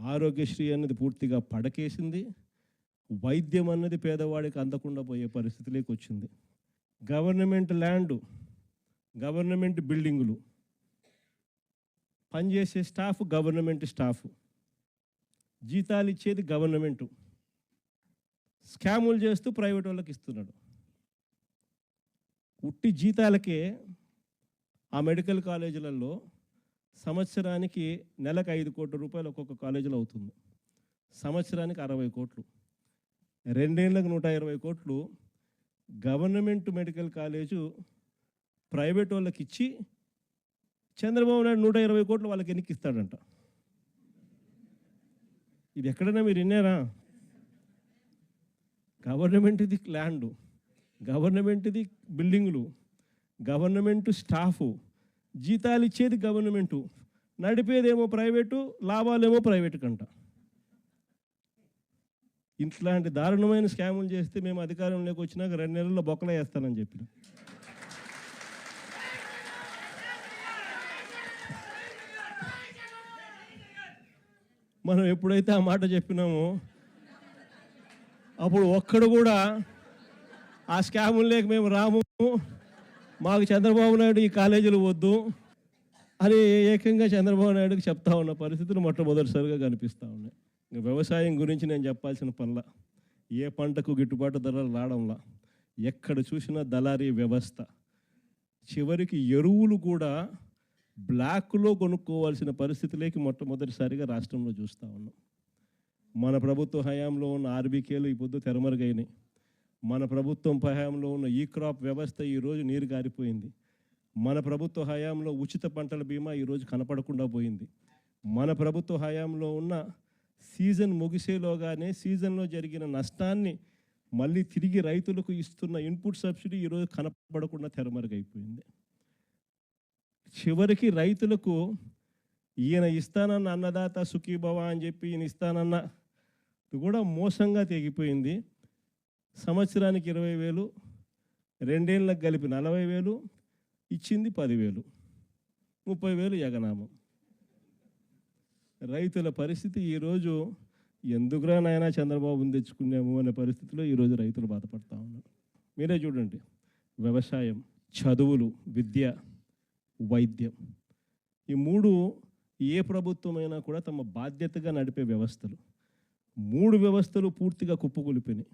ఆరోగ్యశ్రీ అన్నది పూర్తిగా పడకేసింది. వైద్యం అన్నది పేదవాడికి అందకుండా పోయే పరిస్థితిలోకి వచ్చింది. గవర్నమెంట్ ల్యాండు, గవర్నమెంట్ బిల్డింగులు, పనిచేసే స్టాఫ్ గవర్నమెంట్ స్టాఫ్, జీతాలు ఇచ్చేది గవర్నమెంటు, స్కాములు చేస్తూ ప్రైవేట్ వాళ్ళకి ఇస్తున్నాడు. ఉట్టి జీతాలకే ఆ మెడికల్ కాలేజీలలో సంవత్సరానికి నెలకు 5 కోట్ల రూపాయలు ఒక్కొక్క కాలేజీలో అవుతుంది. సంవత్సరానికి 60 కోట్లు, 2 ఏళ్ళకు 120 కోట్లు గవర్నమెంట్ మెడికల్ కాలేజు ప్రైవేట్ వాళ్ళకి ఇచ్చి చంద్రబాబు నాయుడు 120 కోట్లు వాళ్ళకి ఎన్నికి ఇస్తాడంట. ఇది ఎక్కడైనా మీరు విన్నారా? గవర్నమెంట్ది ల్యాండు, గవర్నమెంట్ది బిల్డింగులు, గవర్నమెంట్ స్టాఫు, జీతాలు ఇచ్చేది గవర్నమెంటు, నడిపేదేమో ప్రైవేటు, లాభాలేమో ప్రైవేటు కంట. ఇట్లాంటి దారుణమైన స్కాములు చేస్తే మేము అధికారంలోకి వచ్చినాక 2 నెలల్లో బొక్కలు వేస్తానని చెప్పిన. మనం ఎప్పుడైతే ఆ మాట చెప్పినామో అప్పుడు ఒక్కడు కూడా ఆ స్కాములు లేక మేము రాము, మాకు చంద్రబాబు నాయుడు ఈ కాలేజీలు వద్దు అని ఏకంగా చంద్రబాబు నాయుడుకి చెప్తా ఉన్న పరిస్థితులు మొట్టమొదటిసారిగా కనిపిస్తూ ఉన్నాయి. వ్యవసాయం గురించి నేను చెప్పాల్సిన పనుల, ఏ పంటకు గిట్టుబాటు ధరలు రావడంలా, ఎక్కడ చూసినా దళారీ వ్యవస్థ, చివరికి ఎరువులు కూడా బ్లాక్లో కొనుక్కోవాల్సిన పరిస్థితిలోకి మొట్టమొదటిసారిగా రాష్ట్రంలో చూస్తూ ఉన్నాం. మన ప్రభుత్వ హయాంలో ఉన్న ఆర్బీకేలు ఈ పొద్దు తెరమరుగైనాయి. మన ప్రభుత్వం హయాంలో ఉన్న ఈ క్రాప్ వ్యవస్థ ఈరోజు నీరు గారిపోయింది. మన ప్రభుత్వ హయాంలో ఉచిత పంటల బీమా ఈరోజు కనపడకుండా పోయింది. మన ప్రభుత్వ హయాంలో ఉన్న సీజన్ ముగిసేలోగానే సీజన్లో జరిగిన నష్టాన్ని మళ్ళీ తిరిగి రైతులకు ఇస్తున్న ఇన్పుట్ సబ్సిడీ ఈరోజు కనపడకుండా తెరమరుగైపోయింది. చివరికి రైతులకు ఈయన ఇస్తానన్న అన్నదాత సుఖీభవ అని చెప్పి ఈయన ఇస్తానన్న కూడా మోసంగా తెగిపోయింది. సంవత్సరానికి 20,000, 2 ఏళ్ళకి కలిపి 40,000, ఇచ్చింది 10,000, 30,000 ఎగనామం. రైతుల పరిస్థితి ఈరోజు ఎందుకురా నాయనా చంద్రబాబుని తెచ్చుకున్నాము అనే పరిస్థితిలో ఈరోజు రైతులు బాధపడతా ఉన్నారు. మీరే చూడండి, వ్యవసాయం, చదువులు, విద్య, వైద్యం, ఈ 3 ఏ ప్రభుత్వమైనా కూడా తమ బాధ్యతగా నడిపే వ్యవస్థలు. 3 వ్యవస్థలు పూర్తిగా కుప్పకూలిపోయినాయి.